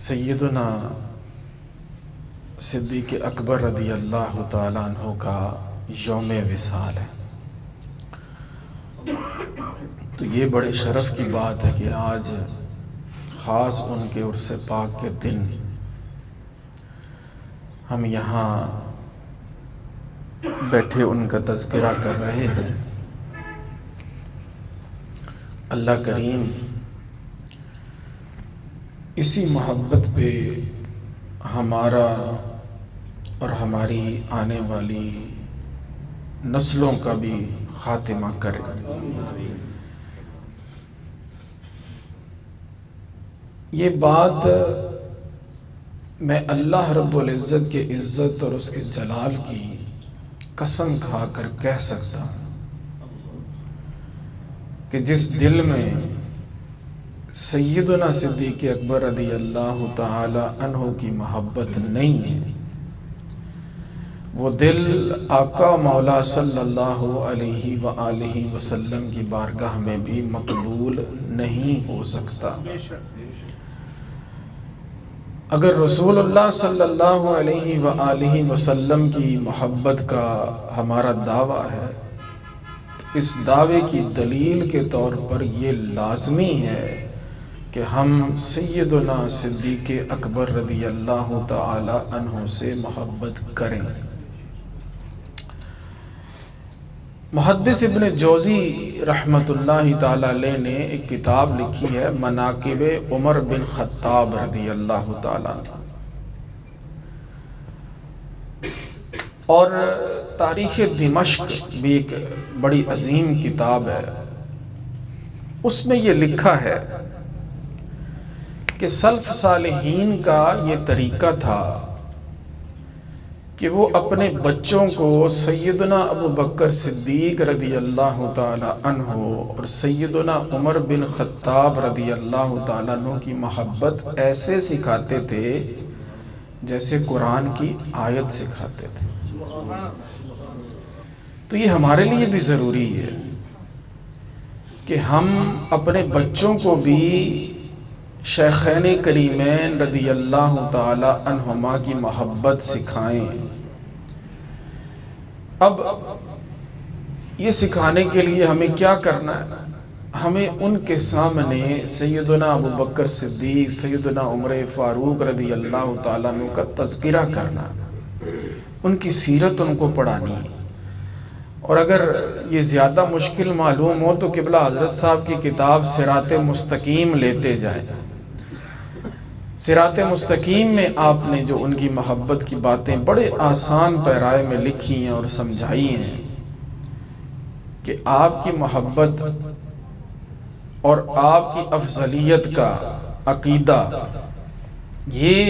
سیدنا صدیق اکبر رضی اللہ تعالیٰ عنہ کا یوم وصال ہے، تو یہ بڑے شرف کی بات ہے کہ آج خاص ان کے عرس پاک کے دن ہم یہاں بیٹھے ان کا تذکرہ کر رہے ہیں۔ اللہ کریم اسی محبت پہ ہمارا اور ہماری آنے والی نسلوں کا بھی خاتمہ کرے۔ یہ بات میں اللہ رب العزت کے عزت اور اس کے جلال کی قسم کھا کر کہہ سکتا ہوں کہ جس دل میں سیدنا صدیق اکبر رضی اللہ تعالی عنہ کی محبت نہیں ہے، وہ دل آقا مولا صلی اللہ علیہ وآلہ وسلم کی بارگاہ میں بھی مقبول نہیں ہو سکتا۔ اگر رسول اللہ صلی اللہ علیہ وآلہ وسلم کی محبت کا ہمارا دعویٰ ہے تو اس دعوے کی دلیل کے طور پر یہ لازمی ہے کہ ہم سیدنا صدیق اکبر رضی اللہ تعالی عنہ سے محبت کریں۔ محدث ابن جوزی رحمۃ اللہ تعالی علیہ نے ایک کتاب لکھی ہے، مناقب عمر بن خطاب رضی اللہ تعالی عنہ، اور تاریخ دمشق بھی ایک بڑی عظیم کتاب ہے، اس میں یہ لکھا ہے کہ سلف صالحین کا یہ طریقہ تھا کہ وہ اپنے بچوں کو سیدنا ابو بکر صدیق رضی اللہ تعالی عنہ اور سیدنا عمر بن خطاب رضی اللہ تعالیٰ عنہ کی محبت ایسے سکھاتے تھے جیسے قرآن کی آیت سکھاتے تھے۔ تو یہ ہمارے لیے بھی ضروری ہے کہ ہم اپنے بچوں کو بھی شیخین کریمین رضی اللہ تعالی عنہما کی محبت سکھائیں۔ اب یہ سکھانے کے لیے ہمیں کیا کرنا ہے؟ ہمیں ان کے سامنے سیدنا ابو بکر صدیق، سیدنا عمر فاروق رضی اللہ تعالیٰ عنہ کا تذکرہ کرنا، ان کی سیرت ان کو پڑھانی ہے۔ اور اگر یہ زیادہ مشکل معلوم ہو تو قبلہ حضرت صاحب کی کتاب صراط مستقیم لیتے جائیں۔ صراط مستقیم میں آپ نے جو ان کی محبت کی باتیں بڑے آسان پیرائے میں لکھی ہیں اور سمجھائی ہیں کہ آپ کی محبت اور آپ کی افضلیت کا عقیدہ یہ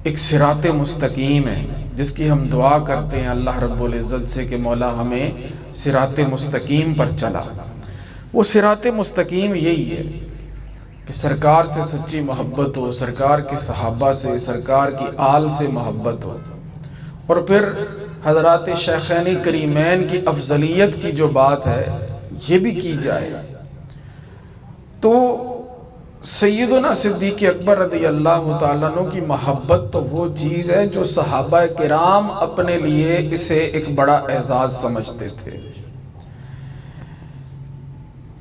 ایک صراط مستقیم ہے، جس کی ہم دعا کرتے ہیں اللہ رب العزت سے کہ مولا ہمیں صراط مستقیم پر چلا۔ وہ صراط مستقیم یہی ہے کہ سرکار سے سچی محبت ہو، سرکار کے صحابہ سے، سرکار کی آل سے محبت ہو، اور پھر حضرات شیخین کریمین کی افضلیت کی جو بات ہے یہ بھی کی جائے۔ تو سیدنا صدیق اکبر رضی اللہ تعالیٰ عنہ کی محبت تو وہ چیز ہے جو صحابہ کرام اپنے لیے اسے ایک بڑا اعزاز سمجھتے تھے۔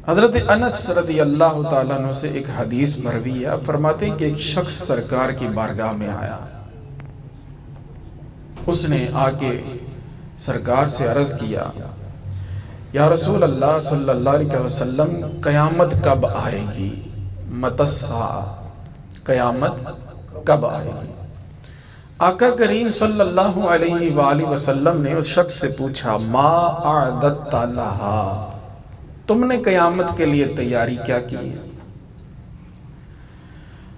حضرت انس رضی اللہ تعالیٰ عنہ سے ایک حدیث مروی ہے، فرماتے ہیں کہ ایک شخص سرکار کی بارگاہ میں آیا، اس نے آ کے سرکار سے عرض کیا، یا رسول اللہ صلی اللہ علیہ وسلم قیامت کب آئے گی؟ متی الساعہ، قیامت کب آئے گی؟ آقا کریم صلی اللہ علیہ وآلہ وسلم نے اس شخص سے پوچھا، ما اعددت لہا، تم نے قیامت کے لیے تیاری کیا کی ہے؟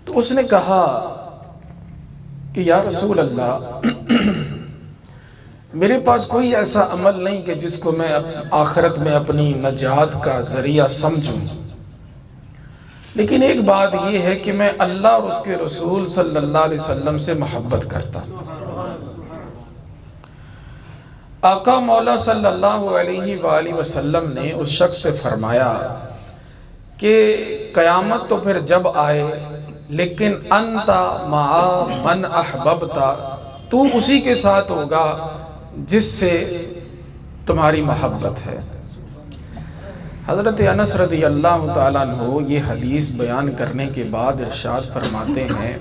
تو اس نے کہا کہ یا رسول اللہ میرے پاس کوئی ایسا عمل نہیں کہ جس کو میں آخرت میں اپنی نجات کا ذریعہ سمجھوں، لیکن ایک بات یہ ہے کہ میں اللہ اور اس کے رسول صلی اللہ علیہ وسلم سے محبت کرتا ہوں۔ آقا مولا صلی اللہ علیہ وآلہ وسلم نے اس شخص سے فرمایا کہ قیامت تو پھر جب آئے لیکن انتا مع من احببتا، تو اسی کے ساتھ ہوگا جس سے تمہاری محبت ہے۔ حضرت انس رضی اللہ تعالیٰ عنہ یہ حدیث بیان کرنے کے بعد ارشاد فرماتے ہیں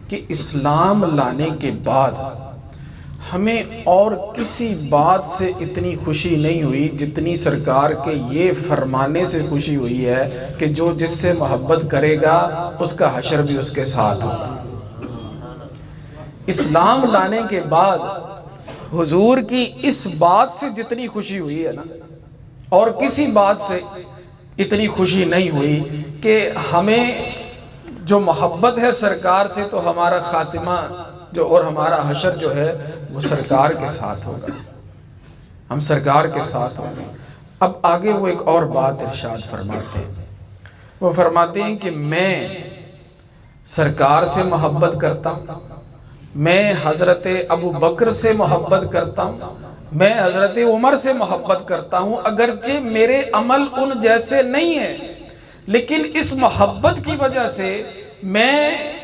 کہ اسلام لانے کے بعد ہمیں اور کسی بات سے اتنی خوشی نہیں ہوئی جتنی سرکار کے یہ فرمانے سے خوشی ہوئی ہے کہ جو جس سے محبت کرے گا اس کا حشر بھی اس کے ساتھ ہوگا۔ اسلام لانے کے بعد حضور کی اس بات سے جتنی خوشی ہوئی ہے نا، اور کسی بات سے اتنی خوشی نہیں ہوئی کہ ہمیں جو محبت ہے سرکار سے تو ہمارا خاتمہ جو اور ہمارا حشر جو ہے وہ سرکار کے ساتھ ہوگا، ہم سرکار کے ساتھ ہوں گے۔ اب آگے وہ ایک اور بات ارشاد فرماتے ہیں، وہ فرماتے ہیں کہ میں سرکار سے محبت کرتا ہوں، میں حضرت ابو بکر سے محبت کرتا ہوں، میں حضرت عمر سے محبت کرتا ہوں، اگرچہ میرے عمل ان جیسے نہیں ہیں، لیکن اس محبت کی وجہ سے میں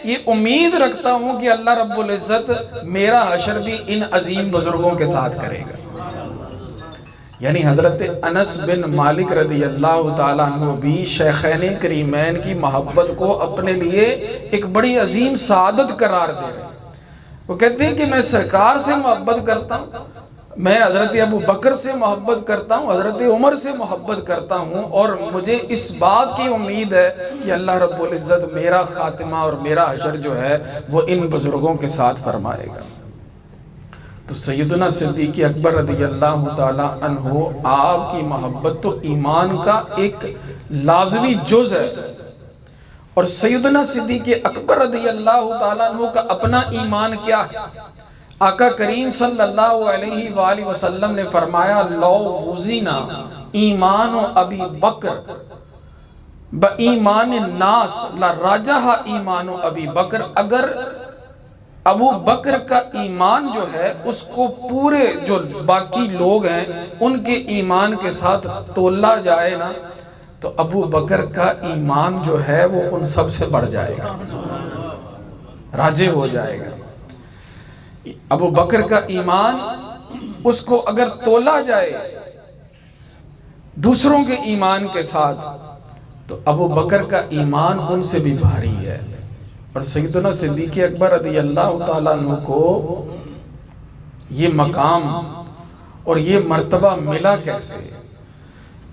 یہ امید رکھتا ہوں کہ اللہ رب العزت میرا حشر بھی ان عظیم بزرگوں کے ساتھ کرے گا۔ یعنی حضرت انس بن مالک رضی اللہ تعالیٰ عنہ بھی شیخین کریمین کی محبت کو اپنے لیے ایک بڑی عظیم سعادت قرار دے رہے ہیں۔ وہ کہتے ہیں کہ میں سرکار سے محبت کرتا ہوں، میں حضرت ابو بکر سے محبت کرتا ہوں، حضرت عمر سے محبت کرتا ہوں، اور مجھے اس بات کی امید ہے کہ اللہ رب العزت میرا خاتمہ اور میرا حشر جو ہے وہ ان بزرگوں کے ساتھ فرمائے گا۔ تو سیدنا صدیق اکبر رضی اللہ تعالیٰ عنہ، آپ کی محبت تو ایمان کا ایک لازمی جز ہے، اور سیدنا صدیق اکبر رضی اللہ تعالیٰ عنہ کا اپنا ایمان کیا ہے؟ آقا کریم صلی اللہ علیہ وآلہ وسلم نے فرمایا لو وزینا ایمان ابی بکر با ایمان الناس لراجح ایمان ابی بکر، اگر ابو بکر کا ایمان جو ہے اس کو پورے جو باقی لوگ ہیں ان کے ایمان کے ساتھ تولا جائے نا تو ابو بکر کا ایمان جو ہے وہ ان سب سے بڑھ جائے گا، راجح ہو جائے گا۔ ابو بکر کا ایمان اس کو اگر تولا جائے دوسروں کے ایمان کے ساتھ تو ابو بکر کا ایمان ان سے بھی بھاری ہے۔ اور سیدنا صدیق اکبر رضی اللہ تعالیٰ عنہ کو یہ مقام اور یہ مرتبہ ملا کیسے؟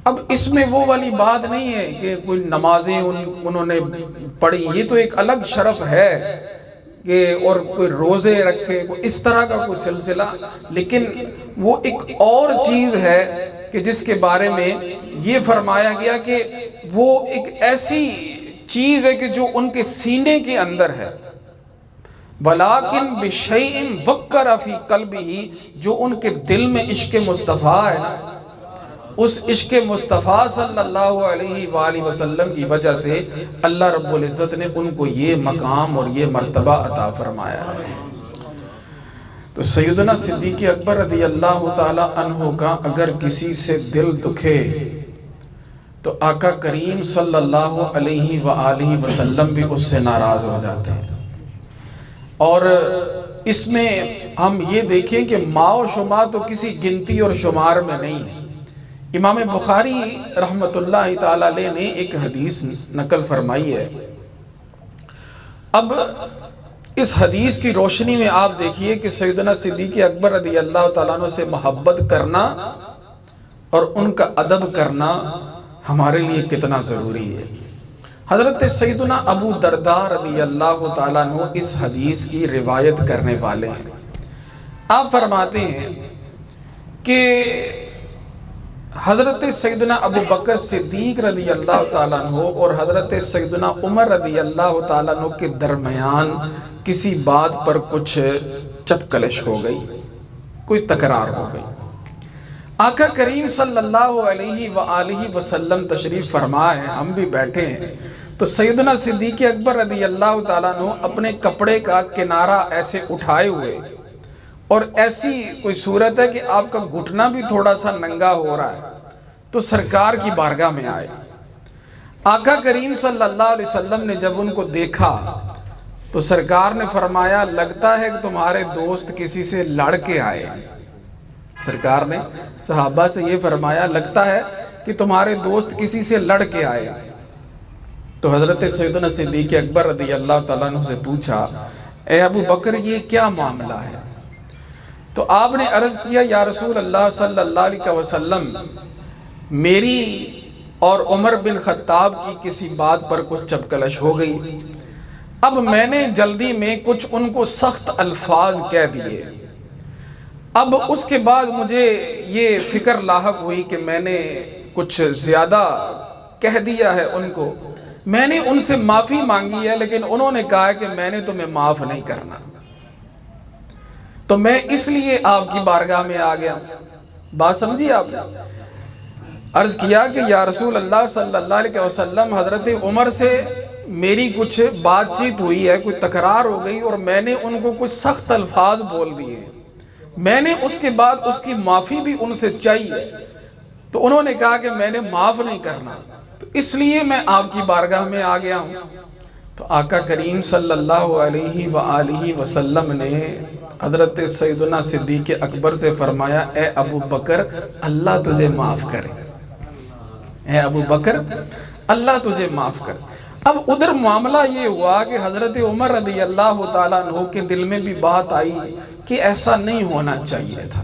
اب اس میں وہ والی بات نہیں ہے کہ کوئی نمازیں انہوں نے پڑھی، یہ تو ایک الگ شرف ہے کہ اور کوئی روزے رکھے، کوئی اس طرح کا کوئی سلسلہ، لیکن وہ ایک اور چیز ہے کہ جس کے بارے میں یہ فرمایا گیا کہ وہ ایک ایسی چیز ہے کہ جو ان کے سینے کے اندر ہے، وَلَٰكِن بِشَيْءٍ وَقَّرَ فِي قَلْبِهِ، جو ان کے دل میں عشق مصطفیٰ ہے نا، اس عشق مصطفیٰ صلی اللہ علیہ وآلہ وسلم کی وجہ سے اللہ رب العزت نے ان کو یہ مقام اور یہ مرتبہ عطا فرمایا ہے۔ تو سیدنا صدیق اکبر رضی اللہ تعالی عنہ کا اگر کسی سے دل دکھے تو آقا کریم صلی اللہ علیہ وآلہ وسلم بھی اس سے ناراض ہو جاتے ہیں۔ اور اس میں ہم یہ دیکھیں کہ ماء و شماء تو کسی گنتی اور شمار میں نہیں ہے۔ امام بخاری رحمت اللہ تعالیٰ علیہ نے ایک حدیث نقل فرمائی ہے۔ اب اس حدیث کی روشنی میں آپ دیکھیے کہ سیدنا صدیق اکبر رضی اللہ تعالیٰ عنہ سے محبت کرنا اور ان کا ادب کرنا ہمارے لیے کتنا ضروری ہے۔ حضرت سیدنا ابو درداء رضی اللہ تعالیٰ عنہ اس حدیث کی روایت کرنے والے ہیں۔ آپ فرماتے ہیں کہ حضرت سیدنا ابو بکر صدیق رضی اللہ تعالیٰ عنہ اور حضرت سیدنا عمر رضی اللہ تعالیٰ عنہ کے درمیان کسی بات پر کچھ چپکلش ہو گئی، کوئی تکرار ہو گئی۔ آقا کریم صلی اللہ علیہ وآلہ وسلم تشریف فرما ہے، ہم بھی بیٹھے ہیں، تو سیدنا صدیق اکبر رضی اللہ تعالیٰ عنہ اپنے کپڑے کا کنارہ ایسے اٹھائے ہوئے، اور ایسی کوئی صورت ہے کہ آپ کا گھٹنا بھی تھوڑا سا ننگا ہو رہا ہے، تو سرکار کی بارگاہ میں آئے۔ آقا کریم صلی اللہ علیہ وسلم نے جب ان کو دیکھا تو سرکار نے فرمایا لگتا ہے کہ تمہارے دوست کسی سے لڑ کے آئے. سرکار نے صحابہ سے یہ فرمایا لگتا ہے کہ تمہارے دوست کسی سے لڑ کے آئے. تو حضرت سیدنا صدیق اکبر رضی اللہ تعالیٰ عنہ سے پوچھا اے ابو بکر یہ کیا معاملہ ہے؟ تو آپ نے عرض کیا یا رسول اللہ صلی اللہ علیہ وسلم میری اور عمر بن خطاب کی کسی بات پر کچھ چپکلش ہو گئی. اب میں نے جلدی میں کچھ ان کو سخت الفاظ کہہ دیے. اب اس کے بعد مجھے یہ فکر لاحق ہوئی کہ میں نے کچھ زیادہ کہہ دیا ہے ان کو. میں نے ان سے معافی مانگی ہے لیکن انہوں نے کہا کہ میں نے تمہیں معاف نہیں کرنا. تو میں اس لیے آپ کی بارگاہ میں آ گیا. بات سمجھی آپ نے؟ عرض کیا کہ یا رسول اللہ صلی اللہ علیہ وسلم حضرت عمر سے میری کچھ بات چیت ہوئی ہے, کوئی تکرار ہو گئی اور میں نے ان کو کچھ سخت الفاظ بول دیے. میں نے اس کے بعد اس کی معافی بھی ان سے چاہیے تو انہوں نے کہا کہ میں نے معاف نہیں کرنا, تو اس لیے میں آپ کی بارگاہ میں آ گیا ہوں. تو آقا کریم صلی اللہ علیہ وآلہ وسلم نے حضرت سیدنا صدیق اکبر سے فرمایا اے ابو بکر اللہ تجھے معاف کرے, اے ابو بکر اللہ تجھے معاف کرے. اب ادھر معاملہ یہ ہوا کہ حضرت عمر رضی اللہ تعالیٰ عنہ کے دل میں بھی بات آئی کہ ایسا نہیں ہونا چاہیے تھا.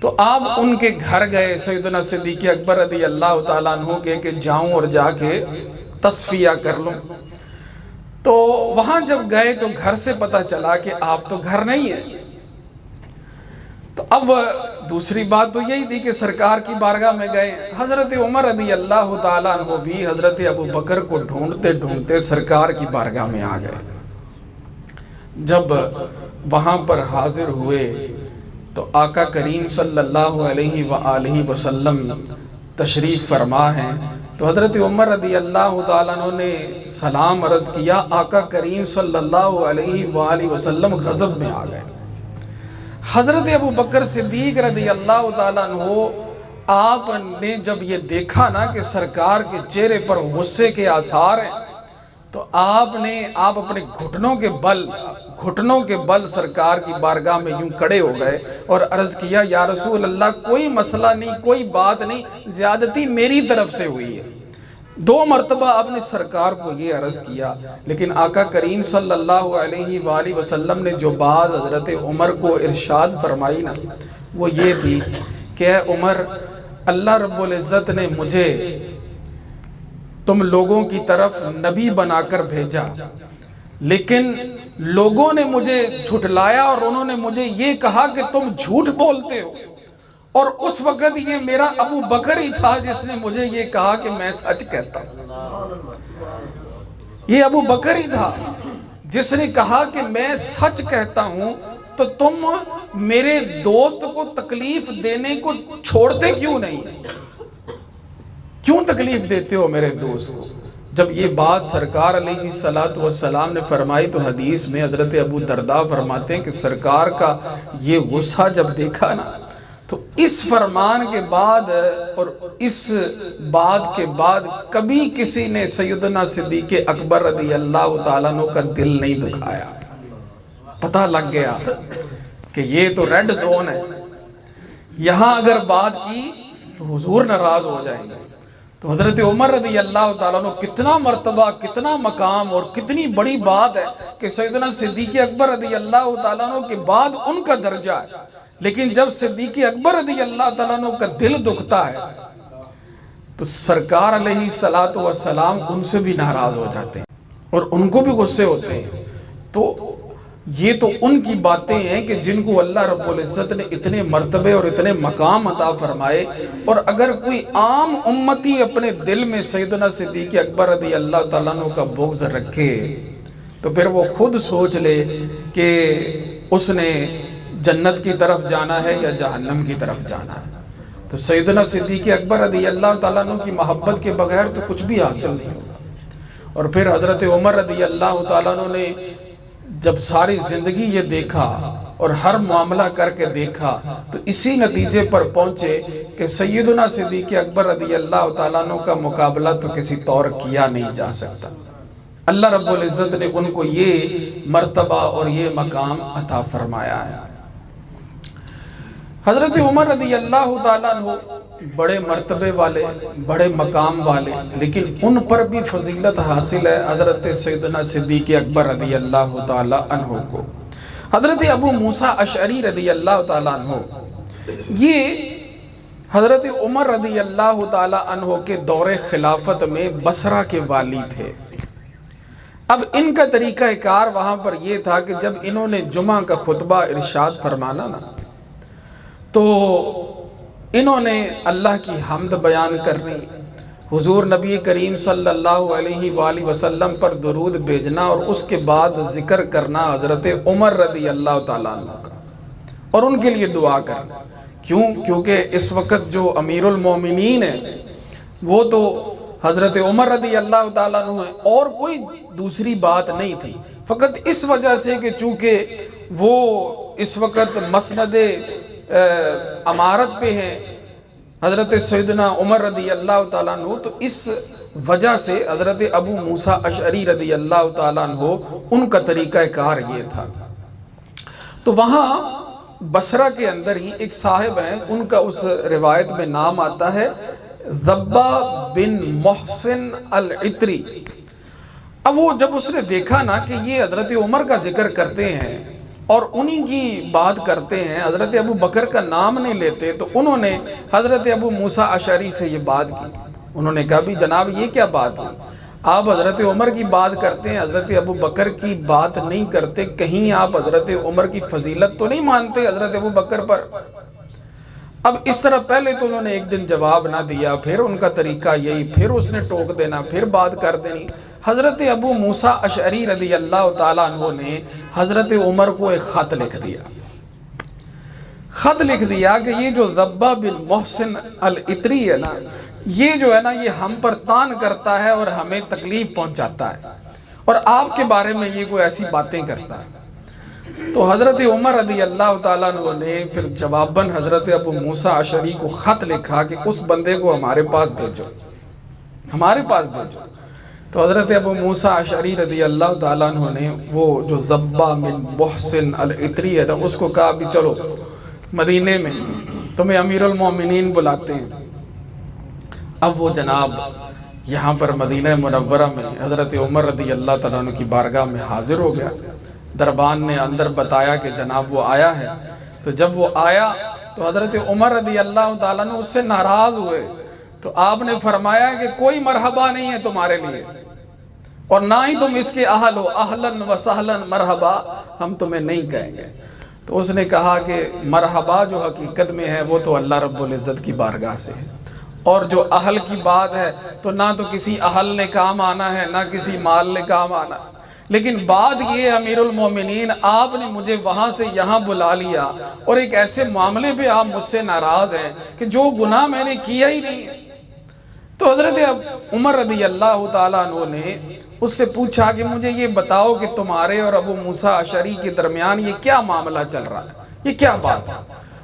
تو آپ ان کے گھر گئے سیدنا صدیق اکبر رضی اللہ تعالیٰ عنہ کے کہ جاؤں اور جا کے تصفیہ کر لوں. تو وہاں جب گئے تو گھر سے پتہ چلا کہ آپ تو گھر نہیں ہیں. تو اب دوسری بات تو یہی تھی کہ سرکار کی بارگاہ میں گئے. حضرت عمر رضی اللہ تعالیٰ عنہ بھی حضرت ابو بکر کو ڈھونڈتے ڈھونڈتے سرکار کی بارگاہ میں آ گئے. جب وہاں پر حاضر ہوئے تو آقا کریم صلی اللہ علیہ وآلہ وسلم تشریف فرما ہیں. تو حضرت عمر رضی اللہ تعالیٰ عنہ نے سلام عرض کیا. آقا کریم صلی اللہ علیہ وآلہ وسلم غضب میں آ گئے. حضرت ابو بکر صدیق رضی اللہ تعالیٰ عنہ آپ نے جب یہ دیکھا نا کہ سرکار کے چہرے پر غصے کے آثار ہیں تو آپ اپنے گھٹنوں کے بل سرکار کی بارگاہ میں یوں کھڑے ہو گئے اور عرض کیا یا رسول اللہ کوئی مسئلہ نہیں, کوئی بات نہیں, زیادتی میری طرف سے ہوئی ہے. 2 مرتبہ آپ نے سرکار کو یہ عرض کیا لیکن آقا کریم صلی اللہ علیہ وآلہ وسلم نے جو بات حضرت عمر کو ارشاد فرمائی نا وہ یہ تھی کہ اے عمر اللہ رب العزت نے مجھے تم لوگوں کی طرف نبی بنا کر بھیجا لیکن لوگوں نے مجھے جھٹلایا اور انہوں نے مجھے یہ کہا کہ تم جھوٹ بولتے ہو. اور اس وقت یہ میرا ابو بکر ہی تھا جس نے مجھے یہ کہا کہ میں سچ کہتا ہوں. یہ ابو بکر ہی تھا جس نے کہا کہ میں سچ کہتا ہوں. تو تم میرے دوست کو تکلیف دینے کو چھوڑتے کیوں نہیں؟ کیوں تکلیف دیتے ہو میرے دوست کو؟ جب یہ بات سرکار علیہ السلام نے فرمائی تو حدیث میں حضرت ابو درداء فرماتے ہیں کہ سرکار کا یہ غصہ جب دیکھا نا تو اس فرمان کے بعد اور اس بات کے بعد کبھی کسی نے سیدنا صدیق اکبر رضی اللہ تعالیٰ عنہ کا دل نہیں دکھایا. پتہ لگ گیا کہ یہ تو ریڈ زون ہے, یہاں اگر بات کی تو حضور ناراض ہو جائیں گے. تو حضرت عمر رضی اللہ تعالیٰ عنہ کتنا مرتبہ, کتنا مقام اور کتنی بڑی بات ہے کہ سیدنا صدیق اکبر رضی اللہ تعالیٰ عنہ کے بعد ان کا درجہ ہے, لیکن جب صدیق اکبر رضی اللہ تعالیٰ عنہ کا دل دکھتا ہے تو سرکار علیہ السلام ان سے بھی ناراض ہو جاتے ہیں اور ان کو بھی غصے ہوتے ہیں. تو یہ تو ان کی باتیں ہیں کہ جن کو اللہ رب العزت نے اتنے مرتبے اور اتنے مقام عطا فرمائے. اور اگر کوئی عام امتی اپنے دل میں سیدنا صدیق اکبر رضی اللہ تعالیٰ عنہ کا بغض رکھے تو پھر وہ خود سوچ لے کہ اس نے جنت کی طرف جانا ہے یا جہنم کی طرف جانا ہے. تو سیدنا صدیق اکبر رضی اللہ تعالیٰ عنہ کی محبت کے بغیر تو کچھ بھی حاصل نہیں ہوگا. اور پھر حضرت عمر رضی اللہ تعالیٰ عنہ نے جب ساری زندگی یہ دیکھا اور ہر معاملہ کر کے دیکھا تو اسی نتیجے پر پہنچے کہ سیدنا صدیق اکبر رضی اللہ تعالیٰ عنہ کا مقابلہ تو کسی طور کیا نہیں جا سکتا. اللہ رب العزت نے ان کو یہ مرتبہ اور یہ مقام عطا فرمایا ہے۔ حضرت عمر رضی اللہ تعالیٰ عنہ بڑے مرتبے والے، بڑے مقام والے، لیکن ان پر بھی فضیلت حاصل ہے حضرت سیدنا صدیق اکبر رضی اللہ تعالیٰ عنہ کو۔ حضرت ابو موسیٰ اشعری رضی اللہ تعالیٰ عنہ یہ حضرت عمر رضی اللہ تعالیٰ عنہ کے دور خلافت میں بصرہ کے والی تھے۔ اب ان کا طریقہ کار وہاں پر یہ تھا کہ جب انہوں نے جمعہ کا خطبہ ارشاد فرمانا نا تو انہوں نے اللہ کی حمد بیان کرنی، حضور نبی کریم صلی اللہ علیہ وآلہ وسلم پر درود بھیجنا اور اس کے بعد ذکر کرنا حضرت عمر رضی اللہ تعالیٰ عنہ کا، اور ان کے لیے دعا کرنا۔ کیونکہ اس وقت جو امیر المومنین ہیں وہ تو حضرت عمر رضی اللہ تعالیٰ عنہ ہیں، اور کوئی دوسری بات نہیں تھی، فقط اس وجہ سے کہ چونکہ وہ اس وقت مسند امارت پہ ہیں حضرت سیدنا عمر رضی اللہ تعالیٰ عنہ، تو اس وجہ سے حضرت ابو موسیٰ اشعری رضی اللہ تعالیٰ عنہ ان کا طریقہ کار یہ تھا۔ تو وہاں بصرہ کے اندر ہی ایک صاحب ہیں، ان کا اس روایت میں نام آتا ہے ذبہ بن محسن العطری۔ اب وہ جب اس نے دیکھا نا کہ یہ حضرت عمر کا ذکر کرتے ہیں اور انہی کی بات کرتے ہیں، حضرت ابو بکر کا نام نہیں لیتے، تو انہوں نے حضرت ابو موسیٰ اشعری سے یہ بات کی۔ انہوں نے کہا بھی جناب یہ کیا بات ہے، آپ حضرت عمر کی بات کرتے ہیں، حضرت ابو بکر کی بات نہیں کرتے، کہیں آپ حضرت عمر کی فضیلت تو نہیں مانتے حضرت ابو بکر پر؟ اب اس طرح پہلے تو انہوں نے ایک دن جواب نہ دیا، پھر ان کا طریقہ یہی، پھر اس نے ٹوک دینا، پھر بات کر دینی۔ حضرت ابو موسیٰ اشعری رضی اللہ تعالیٰ عنہ نے حضرت عمر کو ایک خط لکھ دیا۔ خط لکھ دیا کہ یہ جو ذبہ بن محسن العطری ہے نا، یہ جو ہے نا یہ ہم پر تان کرتا ہے اور ہمیں تکلیف پہنچاتا ہے، اور آپ کے بارے میں یہ کوئی ایسی باتیں کرتا ہے۔ تو حضرت عمر رضی اللہ تعالیٰ عنہ نے پھر جواباً حضرت ابو موسیٰ اشعری کو خط لکھا کہ اس بندے کو ہمارے پاس بھیجو، ہمارے پاس بھیجو۔ تو حضرت ابو موسیٰ اشعری رضی اللہ تعالیٰ عنہ نے وہ جو ذبہ بن محسن العطری ہے نا اس کو کہا بھی چلو مدینے میں تمہیں امیر المومنین بلاتے ہیں۔ اب وہ جناب یہاں پر مدینہ منورہ میں حضرت عمر رضی اللہ تعالیٰ عنہ کی بارگاہ میں حاضر ہو گیا۔ دربان نے اندر بتایا کہ جناب وہ آیا ہے۔ تو جب وہ آیا تو حضرت عمر رضی اللہ تعالیٰ عنہ اس سے ناراض ہوئے، تو آپ نے فرمایا کہ کوئی مرحبا نہیں ہے تمہارے لیے، اور نہ ہی تم اس کے اہل ہو، اہلاً و سہلاً مرحبا ہم تمہیں نہیں کہیں گے۔ تو اس نے کہا کہ مرحبا جو حقیقت میں ہے وہ تو اللہ رب العزت کی بارگاہ سے ہے، اور جو اہل کی بات ہے تو نہ تو کسی اہل نے کام آنا ہے نہ کسی مال نے کام آنا ہے، لیکن بات یہ امیر المومنین آپ نے مجھے وہاں سے یہاں بلا لیا، اور ایک ایسے معاملے پہ آپ مجھ سے ناراض ہیں کہ جو گناہ میں نے کیا ہی نہیں ہے۔ تو حضرت عمر رضی اللہ تعالیٰ عنہ نے اس سے پوچھا کہ مجھے یہ بتاؤ کہ تمہارے اور ابو موسیٰ اشعری کے درمیان یہ کیا معاملہ چل رہا ہے، یہ کیا بات ہے؟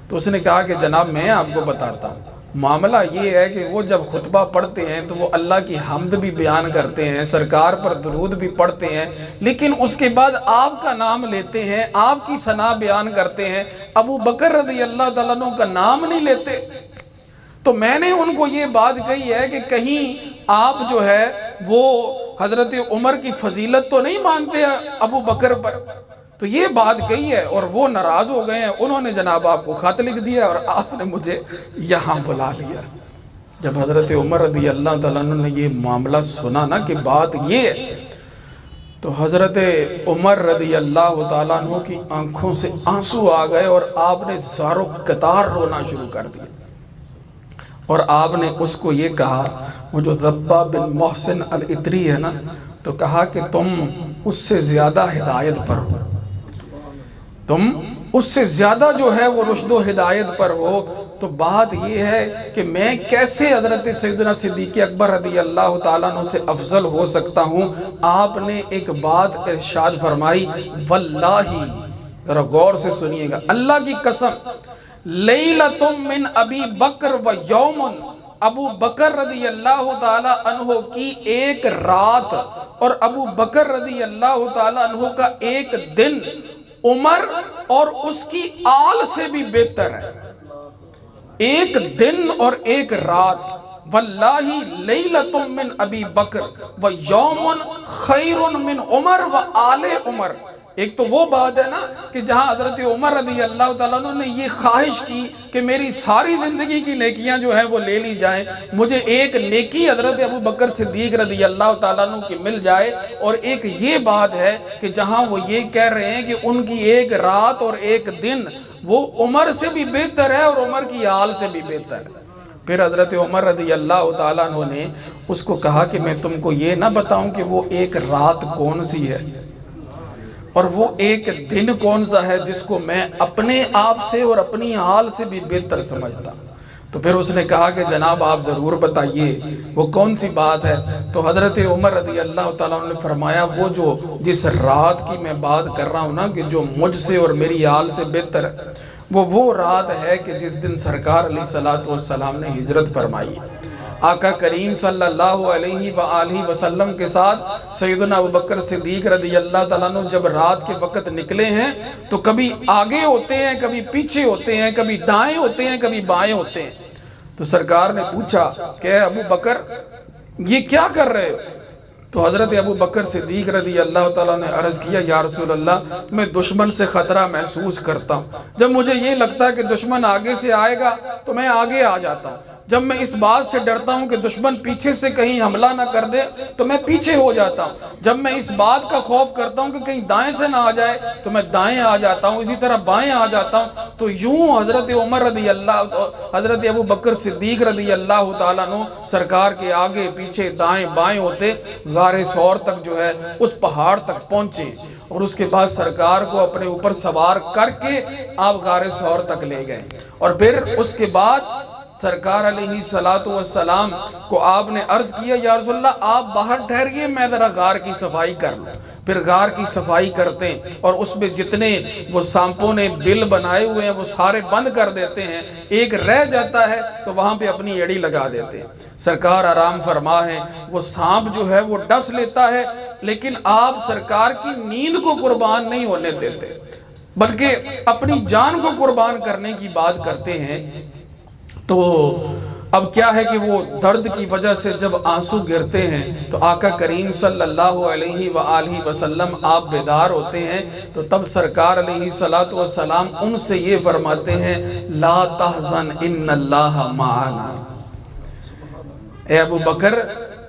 تو اس نے کہا کہ جناب میں آپ کو بتاتا ہوں، معاملہ یہ ہے کہ وہ جب خطبہ پڑھتے ہیں تو وہ اللہ کی حمد بھی بیان کرتے ہیں، سرکار پر درود بھی پڑھتے ہیں، لیکن اس کے بعد آپ کا نام لیتے ہیں، آپ کی ثنا بیان کرتے ہیں، ابو بکر رضی اللہ تعالیٰ عنہ کا نام نہیں لیتے۔ تو میں نے ان کو یہ بات کہی ہے کہ کہیں آپ جو ہے وہ حضرت عمر کی فضیلت تو نہیں مانتے ابو بکر پر؟ تو یہ بات کہی ہے اور وہ ناراض ہو گئے ہیں، انہوں نے جناب آپ کو خط لکھ دیا اور آپ نے مجھے یہاں بلا لیا۔ جب حضرت عمر رضی اللہ تعالیٰ عنہ نے یہ معاملہ سنا نا کہ بات یہ ہے، تو حضرت عمر رضی اللہ تعالیٰ عنہ کی آنکھوں سے آنسو آ گئے اور آپ نے زارو قطار رونا شروع کر دیا، اور آپ نے اس کو یہ کہا، وہ جو ذبہ بن محسن العطری ہے نا، تو کہا کہ تم اس سے زیادہ ہدایت پر ہو، تم اس سے زیادہ جو ہے وہ رشد و ہدایت پر ہو۔ تو بات یہ ہے کہ میں کیسے حضرت سیدنا صدیق اکبر رضی اللہ تعالیٰ عنہ سے افضل ہو سکتا ہوں؟ آپ نے ایک بات ارشاد فرمائی، واللہ، ذرا غور سے سنیے گا، اللہ کی قسم، لیلۃ من ابی بکر و یوم ابو بکر رضی اللہ تعالیٰ عنہ کی ایک رات اور ابو بکر رضی اللہ تعالیٰ عنہ کا ایک دن عمر اور اس کی آل سے بھی بہتر ہے. ایک دن اور ایک رات، واللہ لیلۃ من ابی بکر و یوم خیر من عمر و آل عمر. ایک تو وہ بات ہے نا کہ جہاں حضرت عمر رضی اللہ تعالیٰ عنہ نے یہ خواہش کی کہ میری ساری زندگی کی نیکیاں جو ہیں وہ لے لی جائیں، مجھے ایک نیکی حضرت ابو بکر صدیق رضی اللہ تعالیٰ عنہ کی مل جائے. اور ایک یہ بات ہے کہ جہاں وہ یہ کہہ رہے ہیں کہ ان کی ایک رات اور ایک دن وہ عمر سے بھی بہتر ہے اور عمر کی آل سے بھی بہتر ہے. پھر حضرت عمر رضی اللہ تعالیٰ عنہ نے اس کو کہا کہ میں تم کو یہ نہ بتاؤں کہ وہ ایک رات کون سی ہے اور وہ ایک دن کون سا ہے جس کو میں اپنے آپ سے اور اپنی حال سے بھی بہتر سمجھتا. تو پھر اس نے کہا کہ جناب آپ ضرور بتائیے وہ کون سی بات ہے. تو حضرت عمر رضی اللہ تعالیٰ عنہ نے فرمایا وہ جو جس رات کی میں بات کر رہا ہوں نا کہ جو مجھ سے اور میری حال سے بہتر ہے، وہ رات ہے کہ جس دن سرکار علیہ الصلوۃ والسلام نے ہجرت فرمائی. آقا کریم صلی اللہ علیہ وآلہ وسلم کے ساتھ سیدنا ابوبکر صدیق رضی اللہ تعالیٰ عنہ جب رات کے وقت نکلے ہیں تو کبھی آگے ہوتے ہیں، کبھی پیچھے ہوتے ہیں، کبھی دائیں ہوتے ہیں، کبھی بائیں ہوتے ہیں. تو سرکار نے پوچھا کہ ابو بکر یہ کیا کر رہے ہو؟ تو حضرت ابو بکر صدیق رضی اللہ تعالیٰ نے عرض کیا یا رسول اللہ میں دشمن سے خطرہ محسوس کرتا ہوں. جب مجھے یہ لگتا ہے کہ دشمن آگے سے آئے گا تو میں آگے آ جاتا ہوں. جب میں اس بات سے ڈرتا ہوں کہ دشمن پیچھے سے کہیں حملہ نہ کر دے تو میں پیچھے ہو جاتا ہوں. جب میں اس بات کا خوف کرتا ہوں کہ کہیں دائیں سے نہ آ جائے تو میں دائیں آ جاتا ہوں، اسی طرح بائیں آ جاتا ہوں. تو یوں حضرت ابو بکر صدیق رضی اللہ تعالیٰ عنہ سرکار کے آگے پیچھے دائیں بائیں ہوتے غار ثور تک جو ہے اس پہاڑ تک پہنچے اور اس کے بعد سرکار کو اپنے اوپر سوار کر کے آپ غار ثور تک لے گئے. اور پھر اس کے بعد سرکار علیہ الصلوۃ والسلام کو آپ نے عرض کیا یا رسول اللہ آپ باہر ٹھہریے میں ذرا غار کی صفائی کر لوں. پھر غار کی صفائی کرتے ہیں اور اس میں جتنے وہ سانپوں نے بل بنائے ہوئے ہیں وہ سارے بند کر دیتے ہیں، ایک رہ جاتا ہے تو وہاں پہ اپنی ایڑی لگا دیتے ہیں. سرکار آرام فرما ہے، وہ سانپ جو ہے وہ ڈس لیتا ہے لیکن آپ سرکار کی نیند کو قربان نہیں ہونے دیتے بلکہ اپنی جان کو قربان کرنے کی بات کرتے ہیں. تو اب کیا ہے کہ وہ درد کی وجہ سے جب آنسو گرتے ہیں تو آقا کریم صلی اللہ علیہ وآلہ وسلم آپ بیدار ہوتے ہیں تو تب سرکار علیہ الصلوۃ والسلام ان سے یہ فرماتے ہیں لا تحزن ان اللہ معنا. اے ابو بکر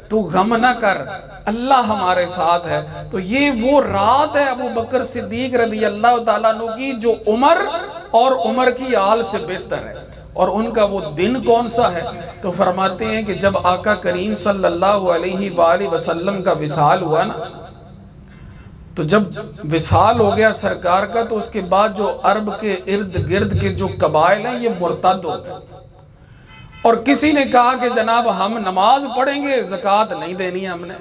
تو غم نہ کر، اللہ ہمارے ساتھ ہے. تو یہ وہ رات ہے ابو بکر صدیق رضی اللہ تعالیٰ عنہ کی جو عمر اور عمر کی آل سے بہتر ہے. اور ان کا وہ دن کون سا ہے؟ تو فرماتے ہیں کہ جب آقا کریم صلی اللہ علیہ وآلہ وسلم کا وصال ہوا نا، تو جب وصال ہو گیا سرکار کا تو اس کے بعد جو عرب کے ارد گرد کے جو قبائل ہیں یہ مرتد ہو گئے. اور کسی نے کہا کہ جناب ہم نماز پڑھیں گے، زکوٰۃ نہیں دینی ہم نے.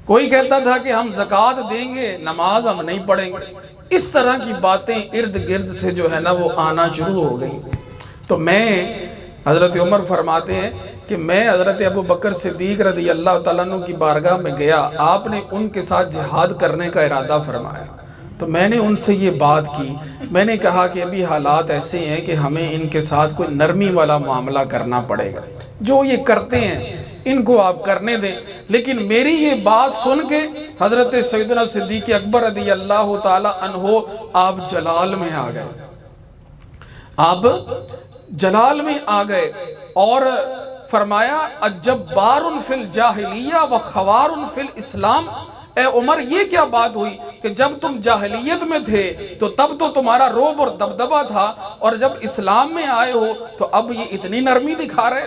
کوئی کہتا تھا کہ ہم زکوٰۃ دیں گے، نماز ہم نہیں پڑھیں گے. اس طرح کی باتیں ارد گرد سے جو ہے نا وہ آنا شروع ہو گئی. تو میں حضرت عمر فرماتے ہیں کہ میں حضرت ابو بکر صدیق رضی اللہ تعالیٰ عنہ کی بارگاہ میں گیا، آپ نے ان کے ساتھ جہاد کرنے کا ارادہ فرمایا. تو میں نے ان سے یہ بات کی، میں نے کہا کہ ابھی حالات ایسے ہیں کہ ہمیں ان کے ساتھ کوئی نرمی والا معاملہ کرنا پڑے گا. جو یہ کرتے ہیں ان کو آپ کرنے دیں. لیکن میری یہ بات سن کے حضرت سیدنا صدیق اکبر رضی اللہ تعالیٰ عنہ آپ جلال میں آ گئے. آپ جلال میں آ گئے اور فرمایا اجبار فی الجاہلیہ و خوار فی الاسلام. اے عمر یہ کیا بات ہوئی کہ جب تم جاہلیت میں تھے تو تب تو تمہارا روب اور دبدبہ تھا اور جب اسلام میں آئے ہو تو اب یہ اتنی نرمی دکھا رہے؟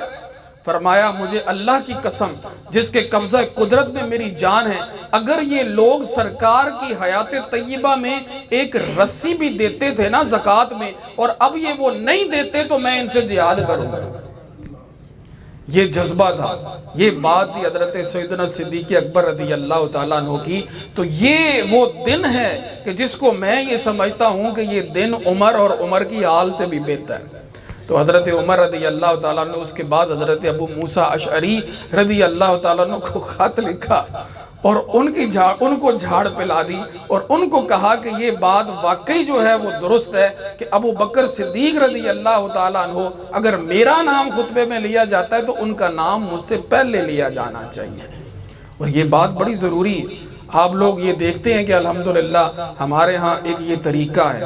فرمایا مجھے اللہ کی قسم جس کے قبضہ قدرت میں میری جان ہے، اگر یہ لوگ سرکار کی حیات طیبہ میں ایک رسی بھی دیتے تھے نا زکوٰۃ میں اور اب یہ وہ نہیں دیتے تو میں ان سے جہاد کروں گا. یہ جذبہ تھا، یہ بات تھی حضرت سیدنا صدیق اکبر رضی اللہ تعالیٰ عنہ کی. تو یہ وہ دن ہے کہ جس کو میں یہ سمجھتا ہوں کہ یہ دن عمر اور عمر کی آل سے بھی بہتر ہے. تو حضرت عمر رضی اللہ تعالیٰ عنہ اس کے بعد حضرت ابو موسیٰ اشعری رضی اللہ تعالیٰ عنہ کو خط لکھا اور ان کو جھاڑ پلا دی اور ان کو کہا کہ یہ بات واقعی جو ہے وہ درست ہے کہ ابو بکر صدیق رضی اللہ تعالیٰ عنہ اگر میرا نام خطبے میں لیا جاتا ہے تو ان کا نام مجھ سے پہلے لیا جانا چاہیے۔ اور یہ بات بڑی ضروری ہے۔ آپ لوگ یہ دیکھتے ہیں کہ الحمدللہ ہمارے ہاں ایک یہ طریقہ ہے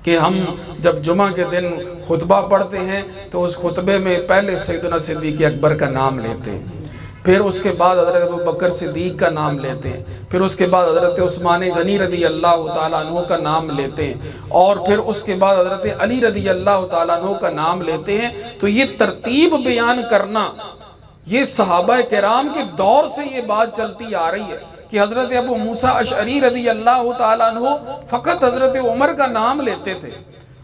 کہ ہم جب جمعہ کے دن خطبہ پڑھتے ہیں تو اس خطبے میں پہلے سیدنا صدیق اکبر کا نام لیتے ہیں، پھر اس کے بعد حضرت ابو بکر صدیق کا نام لیتے ہیں، پھر اس کے بعد حضرت عثمان غنی رضی اللہ تعالیٰ عنہ کا نام لیتے ہیں، اور پھر اس کے بعد حضرت علی رضی اللہ تعالیٰ عنہ کا نام لیتے ہیں۔ تو یہ ترتیب بیان کرنا، یہ صحابہ کرام کے دور سے یہ بات چلتی آ رہی ہے کہ حضرت ابو موسیٰ اشعری رضی اللہ تعالیٰ عنہ فقط حضرت عمر کا نام لیتے تھے،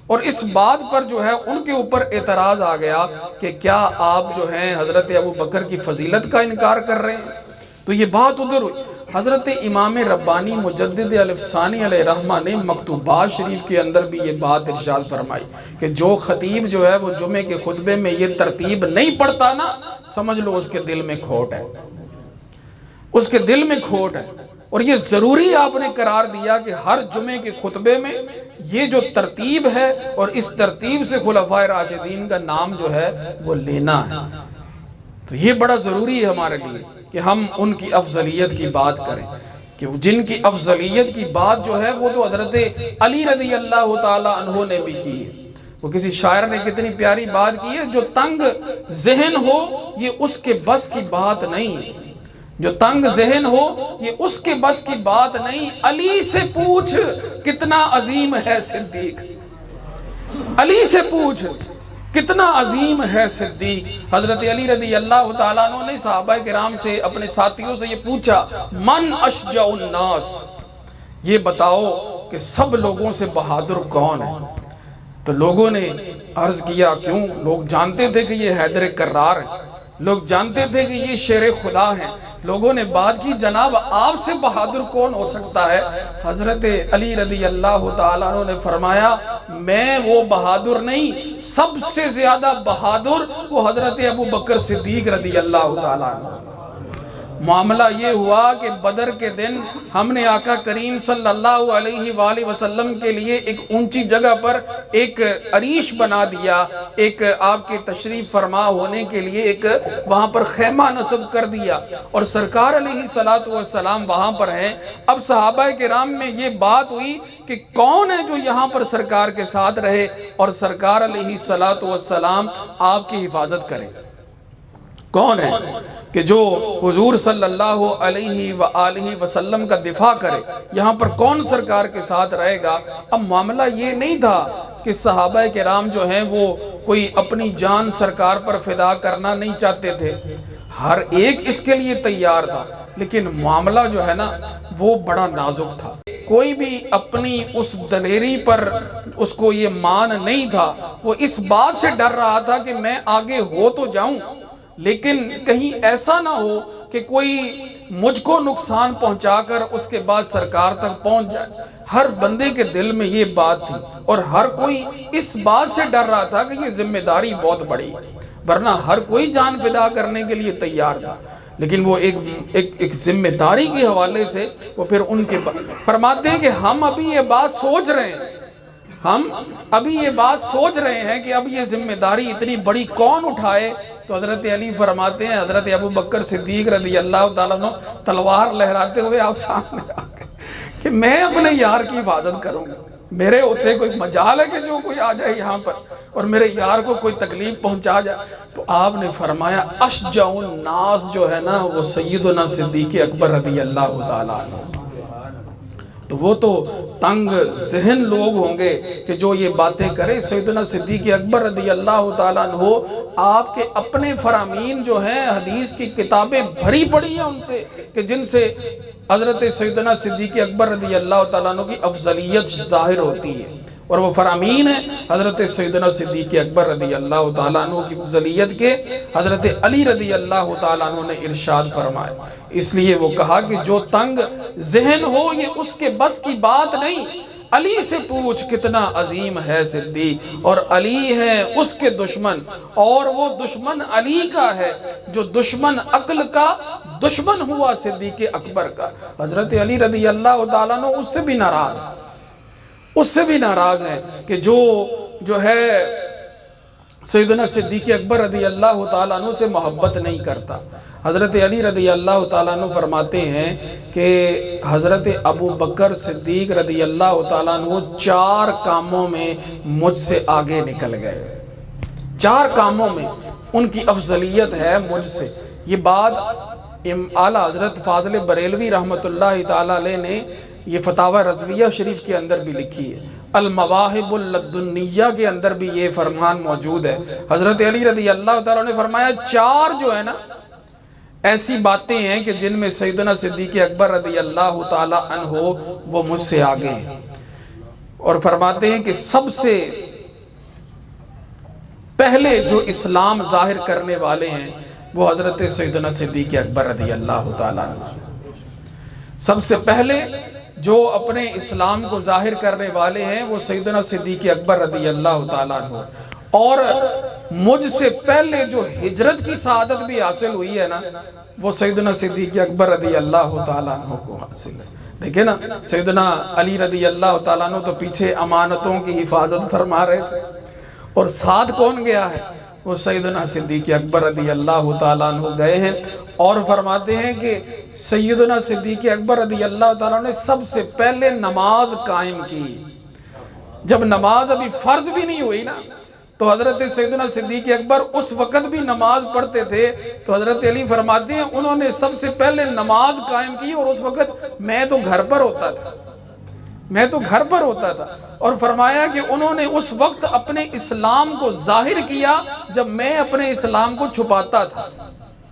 اور اس بات پر جو ہے ان کے اوپر اعتراض آ گیا کہ کیا آپ جو ہیں حضرت ابو بکر کی فضیلت کا انکار کر رہے ہیں؟ تو یہ بات ادھر ہوئی۔ حضرت امام ربانی مجدد الف ثانی علیہ رحمہ نے مکتوبات شریف کے اندر بھی یہ بات ارشاد فرمائی کہ جو خطیب جو ہے وہ جمعے کے خطبے میں یہ ترتیب نہیں پڑھتا نا، سمجھ لو اس کے دل میں کھوٹ ہے، اس کے دل میں کھوٹ ہے۔ اور یہ ضروری آپ نے قرار دیا کہ ہر جمعے کے خطبے میں یہ جو ترتیب ہے اور اس ترتیب سے خلفائے راشدین کا نام جو ہے وہ لینا ہے۔ تو یہ بڑا ضروری ہے ہمارے لیے کہ ہم ان کی افضلیت کی بات کریں، کہ جن کی افضلیت کی بات جو ہے وہ تو حضرت علی رضی اللہ تعالیٰ عنہ نے بھی کی ہے۔ وہ کسی شاعر نے کتنی پیاری بات کی ہے، جو تنگ ذہن ہو یہ اس کے بس کی بات نہیں، جو تنگ ذہن ہو یہ اس کے بس کی بات نہیں، علی سے پوچھ کتنا عظیم ہے صدیق، علی سے پوچھ کتنا عظیم ہے صدیق۔ حضرت علی رضی اللہ تعالیٰ عنہ نے صحابہ کرام سے، اپنے ساتھیوں سے یہ پوچھا، من اشجع الناس، یہ بتاؤ کہ سب لوگوں سے بہادر کون ہے؟ تو لوگوں نے عرض کیا، کیوں؟ لوگ جانتے تھے کہ یہ حیدر کرار ہے، لوگ جانتے تھے کہ یہ شیر خدا ہیں۔ لوگوں نے بات کی، جناب آپ سے بہادر کون ہو سکتا ہے؟ حضرت علی رضی اللہ تعالیٰ عنہ نے فرمایا، میں وہ بہادر نہیں، سب سے زیادہ بہادر وہ حضرت ابو بکر صدیق رضی اللہ تعالیٰ عنہ۔ معاملہ یہ ہوا کہ بدر کے دن ہم نے آقا کریم صلی اللہ علیہ وآلہ وسلم کے لیے ایک اونچی جگہ پر ایک عریش بنا دیا، ایک آپ کے تشریف فرما ہونے کے لیے ایک وہاں پر خیمہ نصب کر دیا، اور سرکار علیہ السلام وہاں پر ہیں۔ اب صحابہ کرام میں یہ بات ہوئی کہ کون ہے جو یہاں پر سرکار کے ساتھ رہے اور سرکار علیہ السلام آپ کی حفاظت کرے، کون ہے کہ جو حضور صلی اللہ علیہ وآلہ وسلم کا دفاع کرے، یہاں پر کون سرکار کے ساتھ رہے گا؟ اب معاملہ یہ نہیں تھا کہ صحابہ کرام جو ہیں وہ کوئی اپنی جان سرکار پر فدا کرنا نہیں چاہتے تھے، ہر ایک اس کے لیے تیار تھا، لیکن معاملہ جو ہے نا وہ بڑا نازک تھا۔ کوئی بھی اپنی اس دلیری پر اس کو یہ مان نہیں تھا، وہ اس بات سے ڈر رہا تھا کہ میں آگے ہو تو جاؤں لیکن کہیں ایسا نہ ہو کہ کوئی مجھ کو نقصان پہنچا کر اس کے بعد سرکار تک پہنچ جائے۔ ہر بندے کے دل میں یہ بات تھی اور ہر کوئی اس بات سے ڈر رہا تھا کہ یہ ذمہ داری بہت بڑی ہے، ورنہ ہر کوئی جان فدا کرنے کے لیے تیار تھا، لیکن وہ ایک ذمہ داری کے حوالے سے وہ پھر ان کے فرماتے ہیں کہ ہم ابھی یہ بات سوچ رہے ہیں، ہم ابھی یہ بات سوچ رہے ہیں کہ اب یہ ذمہ داری اتنی بڑی کون اٹھائے؟ تو حضرت علی فرماتے ہیں، حضرت ابو بکر صدیق رضی اللہ تعالیٰ عنہ تلوار لہراتے ہوئے آپ سامنے آ گئے کہ میں اپنے یار کی حفاظت کروں گا، میرے ہوتے کوئی مجال ہے کہ جو کوئی آ جائے یہاں پر اور میرے یار کو کوئی تکلیف پہنچا جائے؟ تو آپ نے فرمایا اشجع الناس جو ہے نا وہ سیدنا صدیق اکبر رضی اللہ تعالیٰ عنہ۔ تو وہ تو تنگ ذہن لوگ ہوں گے کہ جو یہ باتیں کرے۔ سیدنا صدیق اکبر رضی اللہ تعالیٰ عنہ آپ کے اپنے فرامین جو ہیں حدیث کی کتابیں بھری پڑی ہیں ان سے کہ جن سے حضرت سیدنا صدیق اکبر رضی اللہ تعالیٰ عنہ کی افضلیت ظاہر ہوتی ہے، اور وہ فرامین ہیں حضرت سیدنا صدیق اکبر رضی اللہ تعالیٰ عنہ کی افضلیت کے حضرت علی رضی اللہ تعالیٰ عنہ نے ارشاد فرمائے۔ اس لیے وہ کہا کہ جو تنگ ذہن ہو یہ اس کے بس کی بات نہیں، علی سے پوچھ کتنا عظیم ہے صدیق، اور علی ہے اس کے دشمن، اور وہ دشمن علی کا ہے جو دشمن عقل کا دشمن ہوا صدیق اکبر کا۔ حضرت علی رضی اللہ تعالیٰ عنہ اس سے بھی ناراض ہے کہ جو ہے سیدنا صدیق اکبر رضی اللہ تعالیٰ عنہ سے محبت نہیں کرتا۔ حضرت علی رضی اللہ تعالیٰ عنہ فرماتے ہیں کہ حضرت ابو بکر صدیق رضی اللہ تعالیٰ عنہ 4 کاموں میں مجھ سے آگے نکل گئے، 4 کاموں میں ان کی افضلیت ہے مجھ سے۔ یہ بات اعلیٰ حضرت فاضل بریلوی رحمۃ اللہ تعالیٰ علیہ نے یہ فتاوی رضویہ شریف کے اندر بھی لکھی ہے، المواہب اللدنیہ کے اندر بھی یہ فرمان موجود ہے۔ حضرت علی رضی اللہ تعالیٰ نے فرمایا 4 جو ہے نا ایسی باتیں ہیں کہ جن میں سیدنا صدیق اکبر رضی اللہ تعالیٰ عنہ وہ مجھ سے آگے ہیں، اور فرماتے ہیں کہ سب سے پہلے جو اسلام ظاہر کرنے والے ہیں وہ حضرت سیدنا صدیق اکبر رضی اللہ تعالیٰ عنہ۔ سب سے پہلے جو اپنے اسلام کو ظاہر کرنے والے ہیں وہ سیدنا صدیق اکبر رضی اللہ تعالیٰ عنہ، اور مجھ سے پہلے جو ہجرت کی سعادت بھی حاصل ہوئی ہے نا وہ سیدنا صدیق اکبر رضی اللہ تعالیٰ عنہ کو حاصل ہے۔ دیکھیں نا سیدنا علی رضی اللہ تعالیٰ عنہ تو پیچھے امانتوں کی حفاظت فرما رہے تھے، اور ساتھ کون گیا ہے؟ وہ سیدنا صدیق اکبر رضی اللہ تعالیٰ عنہ گئے ہیں، اور فرماتے ہیں کہ سیدنا صدیق اکبر رضی اللہ تعالیٰ عنہ نے سب سے پہلے نماز قائم کی۔ جب نماز ابھی فرض بھی نہیں ہوئی نا تو حضرت سیدنا صدیق اکبر اس وقت بھی نماز پڑھتے تھے، تو حضرت علی فرماتے ہیں انہوں نے سب سے پہلے نماز قائم کی، اور اس وقت میں تو گھر پر ہوتا تھا، اور فرمایا کہ انہوں نے اس وقت اپنے اسلام کو ظاہر کیا جب میں اپنے اسلام کو چھپاتا تھا،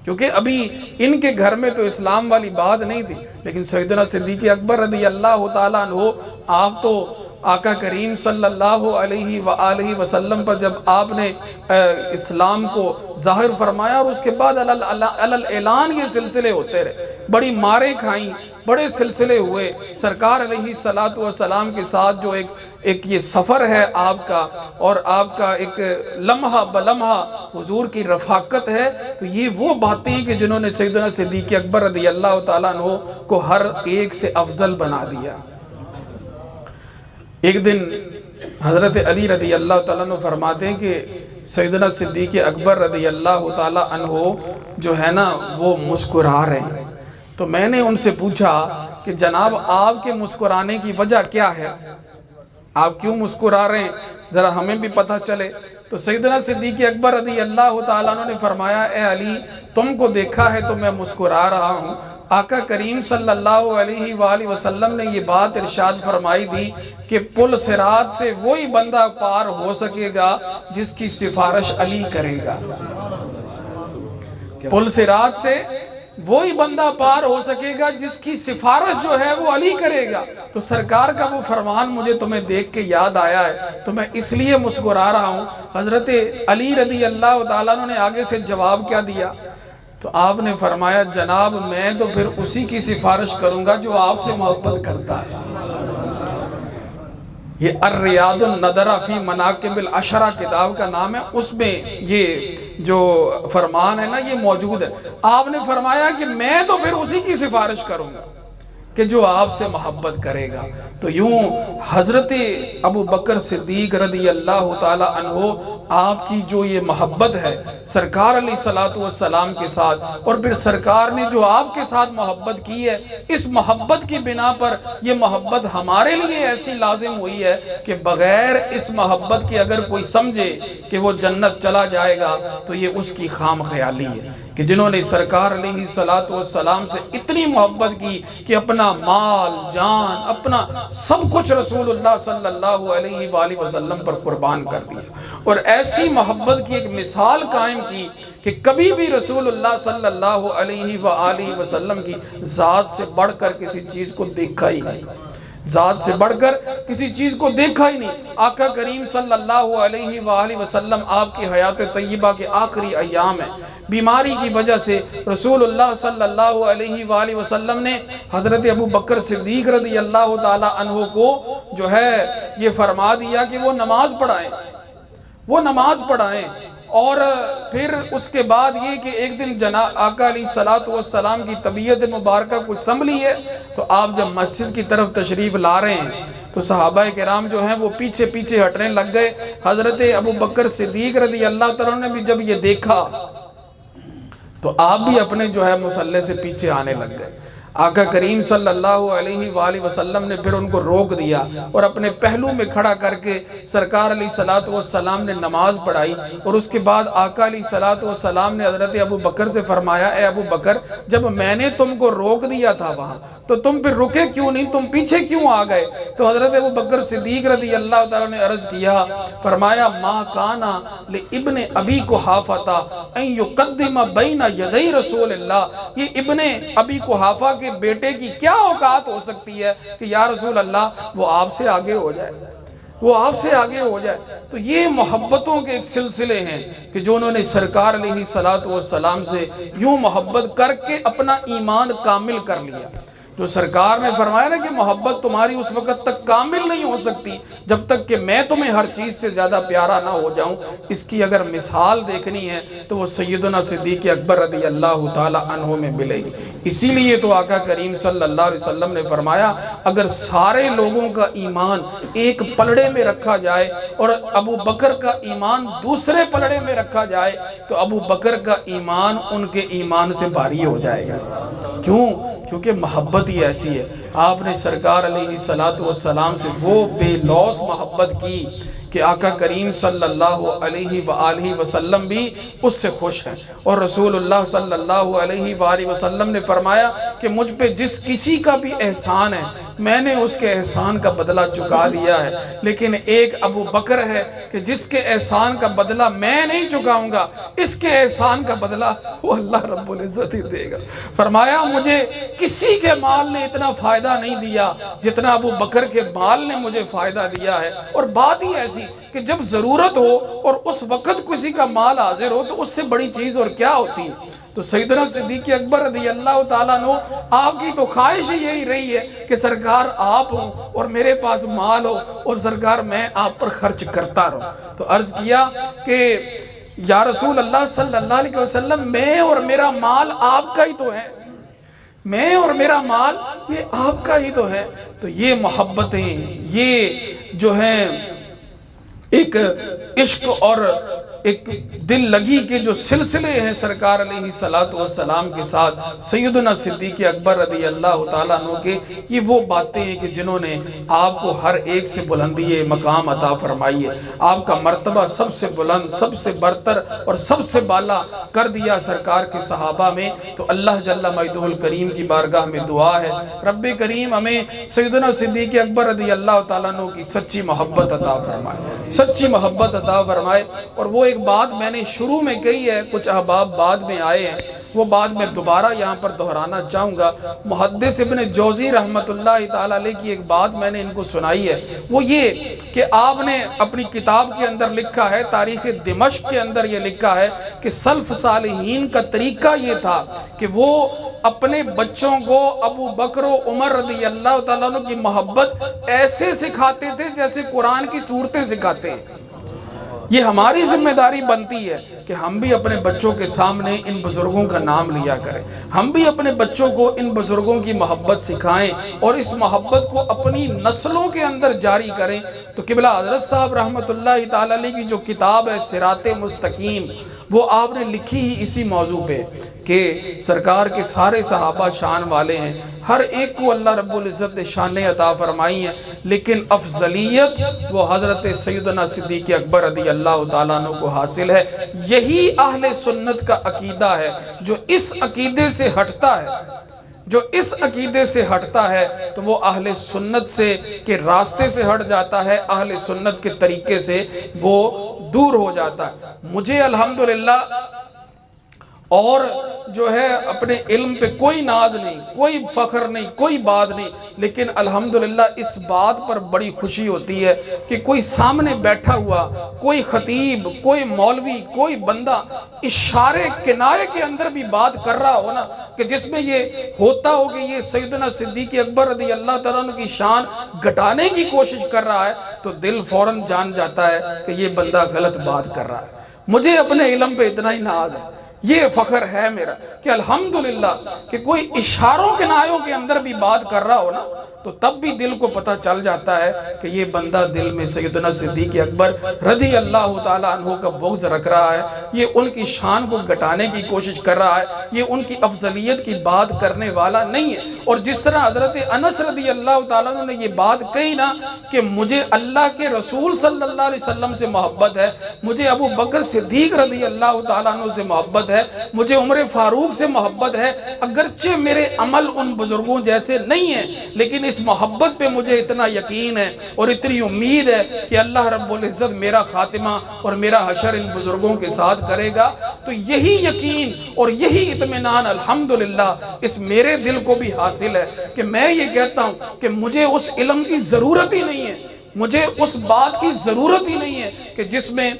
کیونکہ ابھی ان کے گھر میں تو اسلام والی بات نہیں تھی۔ لیکن سیدنا صدیق اکبر رضی اللہ تعالیٰ عنہ، آپ تو آقا کریم صلی اللہ علیہ وآلہ وسلم پر جب آپ نے اسلام کو ظاہر فرمایا، اور اس کے بعد اعلان یہ سلسلے ہوتے رہے، بڑی مارے کھائیں، بڑے سلسلے ہوئے، سرکار علیہ السلام کے ساتھ جو ایک یہ سفر ہے آپ کا، اور آپ کا ایک لمحہ بلمحہ حضور کی رفاقت ہے، تو یہ وہ باتیں کہ جنہوں نے سیدنا صدیق اکبر رضی اللہ تعالیٰ عنہ کو ہر ایک سے افضل بنا دیا۔ ایک دن حضرت علی رضی اللہ تعالیٰ عنہ فرماتے ہیں کہ سیدنا صدیق اکبر رضی اللہ تعالیٰ عنہ جو ہے نا وہ مسکرا رہے ہیں، تو میں نے ان سے پوچھا کہ جناب آپ کے مسکرانے کی وجہ کیا ہے، آپ کیوں مسکرا رہے ہیں، ذرا ہمیں بھی پتہ چلے۔ تو سیدنا صدیق اکبر رضی اللہ تعالیٰ عنہ نے فرمایا، اے علی تم کو دیکھا ہے تو میں مسکرا رہا ہوں، آقا کریم صلی اللہ علیہ وآلہ وسلم نے یہ بات ارشاد فرمائی تھی کہ پل صراط سے وہی بندہ پار ہو سکے گا جس کی سفارش علی کرے گا، پل صراط سے وہی بندہ پار ہو سکے گا جس کی سفارش جو ہے وہ علی کرے گا۔ تو سرکار کا وہ فرمان مجھے تمہیں دیکھ کے یاد آیا ہے تو میں اس لیے مسکرا رہا ہوں۔ حضرت علی رضی اللہ تعالیٰ عنہ نے آگے سے جواب کیا دیا؟ تو آپ نے فرمایا جناب میں تو پھر اسی کی سفارش کروں گا جو آپ سے محبت کرتا ہے۔ یہ الریاض الندرہ فی مناقب العشرہ کتاب کا نام ہے، اس میں یہ جو فرمان ہے نا یہ موجود ہے۔ آپ نے فرمایا کہ میں تو پھر اسی کی سفارش کروں گا کہ جو آپ سے محبت کرے گا۔ تو یوں حضرت ابو بکر صدیق رضی اللہ تعالی عنہ آپ کی جو یہ محبت ہے سرکار علیہ السلام کے ساتھ، اور پھر سرکار نے جو آپ کے ساتھ محبت کی ہے، اس محبت کی بنا پر یہ محبت ہمارے لیے ایسی لازم ہوئی ہے کہ بغیر اس محبت کے اگر کوئی سمجھے کہ وہ جنت چلا جائے گا تو یہ اس کی خام خیالی ہے، کہ جنہوں نے سرکار علیہ السلام سے اتنی محبت کی کہ اپنا مال جان اپنا سب کچھ رسول اللہ صلی اللہ علیہ وآلہ وسلم پر قربان کر دیا، اور ایسی محبت کی ایک مثال قائم کی کہ کبھی بھی رسول اللہ صلی اللہ علیہ وآلہ وسلم کی ذات سے بڑھ کر کسی چیز کو دیکھا ہی نہیں۔ ذات سے بڑھ کر کسی چیز کو دیکھا ہی نہیں۔ آقا کریم صلی اللہ علیہ وآلہ وسلم آپ کی حیات طیبہ کے آخری ایام ہیں، بیماری کی وجہ سے رسول اللہ صلی اللہ علیہ وآلہ وسلم نے حضرت ابو بکر صدیق رضی اللہ تعالی عنہ کو جو ہے یہ فرما دیا کہ وہ نماز پڑھائیں، اور پھر اس کے بعد یہ کہ ایک دن جناب آقا علیہ السلام کی طبیعت مبارکہ کچھ سنبھلی ہے، تو آپ جب مسجد کی طرف تشریف لا رہے ہیں تو صحابہ کرام جو ہیں وہ پیچھے پیچھے ہٹنے لگ گئے۔ حضرت ابو بکر صدیق رضی اللہ تعالیٰ نے بھی جب یہ دیکھا تو آپ بھی اپنے جو ہے مصلی سے پیچھے آنے لگ گئے۔ آقا کریم صلی اللہ علیہ وآلہ وسلم نے پھر ان کو روک دیا اور اپنے پہلو میں کھڑا کر کے سرکار علیہ السلام نے نماز پڑھائی، اور اس کے بعد آقا علیہ السلام نے حضرت ابو بکر سے فرمایا، اے ابو بکر، جب میں نے تم کو روک دیا تھا وہاں تو تم پھر رکے کیوں نہیں، تم پیچھے کیوں آ گئے؟ تو حضرت ابو بکر صدیق رضی اللہ تعالیٰ نے عرض کیا، فرمایا ما کانا لابن ابی قحافہ ان یقدم بین یدی رسول اللہ، یہ ابن ابی قحافہ کے بیٹے کی کیا اوقات ہو سکتی ہے کہ یا رسول اللہ وہ آپ سے آگے ہو جائے۔ تو یہ محبتوں کے ایک سلسلے ہیں کہ جو انہوں نے سرکار علیہ السلام سے یوں محبت کر کے اپنا ایمان کامل کر لیا۔ جو سرکار نے فرمایا نا کہ محبت تمہاری اس وقت تک کامل نہیں ہو سکتی جب تک کہ میں تمہیں ہر چیز سے زیادہ پیارا نہ ہو جاؤں۔ اس کی اگر مثال دیکھنی ہے تو وہ سیدنا صدیق اکبر رضی اللہ تعالی عنہ میں ملے گی۔ اسی لیے تو آقا کریم صلی اللہ علیہ وسلم نے فرمایا، اگر سارے لوگوں کا ایمان ایک پلڑے میں رکھا جائے اور ابو بکر کا ایمان دوسرے پلڑے میں رکھا جائے تو ابو بکر کا ایمان ان کے ایمان سے بھاری ہو جائے گا۔ کیونکہ محبت ہی ایسی ہے۔ آپ نے سرکار علیہ السلام سے وہ بے لوث محبت کی کہ آقا کریم صلی اللہ علیہ وآلہ وسلم بھی اس سے خوش ہیں، اور رسول اللہ صلی اللہ علیہ وآلہ وسلم نے فرمایا کہ مجھ پہ جس کسی کا بھی احسان ہے میں نے اس کے احسان کا بدلہ چکا دیا ہے، لیکن ایک ابو بکر ہے کہ جس کے احسان کا بدلہ میں نہیں چکاؤں گا، اس کے احسان کا بدلہ وہ اللہ رب العزت ہی دے گا۔ فرمایا مجھے کسی کے مال نے اتنا فائدہ نہیں دیا جتنا ابو بکر کے مال نے مجھے فائدہ دیا ہے، اور بات ہی ایسی کہ جب ضرورت ہو اور اس وقت کسی کا مال حاضر ہو تو اس سے بڑی چیز اور کیا ہوتی ہے۔ تو سیدنا صدیق اکبر رضی اللہ تعالیٰ عنہ، آپ کی تو خواہش یہی رہی ہے کہ سرکار آپ ہوں اور میرے پاس مال ہو اور سرکار میں آپ پر خرچ کرتا رہوں۔ تو عرض کیا کہ یا رسول اللہ صلی اللہ علیہ وسلم، میں اور میرا مال آپ کا ہی تو ہے، میں اور میرا مال یہ آپ کا ہی تو ہے۔ تو یہ محبتیں، یہ جو ہیں ایک عشق اور ایک دل لگی کے جو سلسلے ہیں سرکار علیہ السلام کے ساتھ سیدنا صدیق اکبر رضی اللہ تعالیٰ عنہ کے، یہ وہ باتیں ہیں کہ جنہوں نے آپ کو ہر ایک سے بلندی مقام عطا فرمائی ہے۔ آپ کا مرتبہ سب سے بلند، سب سے برتر اور سب سے بالا کر دیا سرکار کے صحابہ میں۔ تو اللہ جل مجدہ الکریم کی بارگاہ میں دعا ہے، رب کریم ہمیں سیدنا صدیق اکبر رضی اللہ تعالیٰ عنہ کی سچی محبت عطا فرمائے، سچی محبت عطا فرمائے۔ اور وہ ایک بات میں نے شروع میں کہی ہے، کچھ احباب بعد میں آئے ہیں، وہ بات میں دوبارہ یہاں پر دہرانا چاہوں گا۔ محدث ابن جوزی رحمت اللہ تعالیٰ علیہ کی ایک بات میں نے ان کو سنائی ہے، وہ یہ کہ آپ نے اپنی کتاب کے اندر لکھا ہے، تاریخ دمشق کے اندر یہ لکھا ہے کہ سلف صالحین کا طریقہ یہ تھا کہ وہ اپنے بچوں کو ابو بکر و عمر رضی اللہ تعالیٰ عنہ کی محبت ایسے سکھاتے تھے جیسے قرآن کی سورتیں سکھاتے ہیں۔ یہ ہماری ذمہ داری بنتی ہے کہ ہم بھی اپنے بچوں کے سامنے ان بزرگوں کا نام لیا کریں، ہم بھی اپنے بچوں کو ان بزرگوں کی محبت سکھائیں اور اس محبت کو اپنی نسلوں کے اندر جاری کریں۔ تو قبلہ حضرت صاحب رحمت اللہ تعالیٰ علیہ کی جو کتاب ہے صراط مستقیم، وہ آپ نے لکھی ہی اسی موضوع پہ کہ سرکار کے سارے صحابہ شان والے ہیں، ہر ایک کو اللہ رب العزت نے شانیں عطا فرمائی ہیں، لیکن افضلیت وہ حضرت سیدنا صدیق اکبر رضی اللہ تعالیٰ عنہ کو حاصل ہے۔ یہی اہل سنت کا عقیدہ ہے۔ جو اس عقیدے سے ہٹتا ہے تو وہ اہل سنت سے کے راستے سے ہٹ جاتا ہے، اہل سنت کے طریقے سے وہ دور ہو جاتا ہے۔ مجھے الحمدللہ اور جو ہے اپنے علم پہ کوئی ناز نہیں، کوئی فخر نہیں، کوئی بات نہیں، لیکن الحمدللہ اس بات پر بڑی خوشی ہوتی ہے کہ کوئی سامنے بیٹھا ہوا، کوئی خطیب، کوئی مولوی، کوئی بندہ اشارے کنائے کے اندر بھی بات کر رہا ہو نا، کہ جس میں یہ ہوتا ہو کہ یہ سیدنا صدیق اکبر رضی اللہ تعالیٰ عنہ کی شان گھٹانے کی کوشش کر رہا ہے، تو دل فوراً جان جاتا ہے کہ یہ بندہ غلط بات کر رہا ہے۔ مجھے اپنے علم پہ اتنا ہی ناز ہے، یہ فخر ہے میرا کہ الحمدللہ کہ کوئی اشاروں کنایوں کے اندر بھی بات کر رہا ہو نا، تو تب بھی دل کو پتہ چل جاتا ہے کہ یہ بندہ دل میں سیدنا صدیق اکبر رضی اللہ تعالیٰ عنہ کا بغض رکھ رہا ہے، یہ ان کی شان کو گھٹانے کی کوشش کر رہا ہے، یہ ان کی افضلیت کی بات کرنے والا نہیں ہے۔ اور جس طرح حضرت انس رضی اللہ تعالیٰ عنہ نے یہ بات کہی نا کہ مجھے اللہ کے رسول صلی اللہ علیہ وسلم سے محبت ہے، مجھے ابو بکر صدیق رضی اللہ تعالیٰ عنہ سے محبت ہے، مجھے عمر فاروق سے محبت ہے، اگرچہ میرے عمل ان بزرگوں جیسے نہیں ہیں، لیکن اس محبت پہ مجھے اتنا یقین ہے اور اتنی امید ہے کہ اللہ رب العزت میرا خاتمہ اور میرا حشر ان بزرگوں کے ساتھ کرے گا۔ تو یہی یقین اور یہی اطمینان الحمدللہ اس میرے دل کو بھی حاصل ہے کہ میں یہ کہتا ہوں کہ مجھے اس علم کی ضرورت ہی نہیں ہے، مجھے اس بات کی ضرورت ہی نہیں ہے کہ جس میں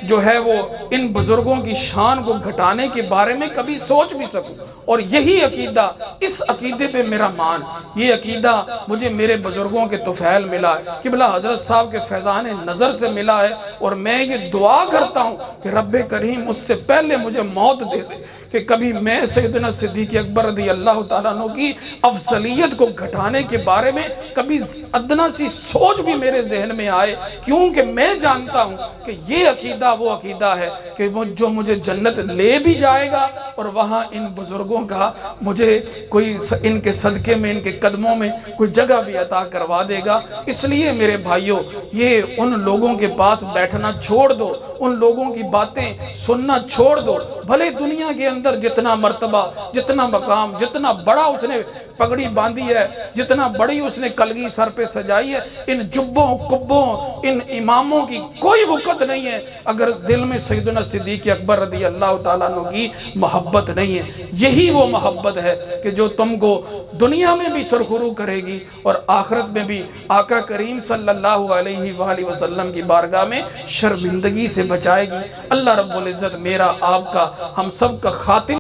جو ہے وہ ان بزرگوں کی شان کو گھٹانے کے بارے میں کبھی سوچ بھی سکوں۔ اور یہی عقیدہ، اس عقیدے پہ میرا مان، یہ عقیدہ مجھے میرے بزرگوں کے طفیل ملا ہے، قبلہ حضرت صاحب کے فیضان نظر سے ملا ہے، اور میں یہ دعا کرتا ہوں کہ رب کریم اس سے پہلے مجھے موت دے دے کہ کبھی میں سیدنا صدیق اکبر رضی اللہ تعالیٰ عنہ کی افضلیت کو گھٹانے کے بارے میں کبھی ادنا سی سوچ بھی میرے ذہن میں آئے، کیونکہ میں جانتا ہوں کہ یہ عقیدہ وہ عقیدہ ہے کہ جو مجھے جنت لے بھی جائے گا، اور وہاں ان بزرگوں کا مجھے کوئی ان کے صدقے میں، ان کے قدموں میں کوئی جگہ بھی عطا کروا دے گا۔ اس لیے میرے بھائیوں، یہ ان لوگوں کے پاس بیٹھنا چھوڑ دو، ان لوگوں کی باتیں سننا چھوڑ دو، بھلے دنیا کے اندر جتنا مرتبہ، جتنا مقام، جتنا بڑا اس نے پگڑی باندھی ہے، جتنا بڑی اس نے کلگی سر پہ سجائی ہے، ان جبوں کبوں ان اماموں کی کوئی وقت نہیں ہے اگر دل میں سیدنا صدیق اکبر رضی اللہ تعالیٰ عنہ کی محبت نہیں ہے۔ یہی وہ محبت ہے کہ جو تم کو دنیا میں بھی سرخرو کرے گی اور آخرت میں بھی آقا کریم صلی اللہ علیہ وآلہ وسلم کی بارگاہ میں شرمندگی سے بچائے گی۔ اللہ رب العزت میرا، آپ کا، ہم سب کا خاتمہ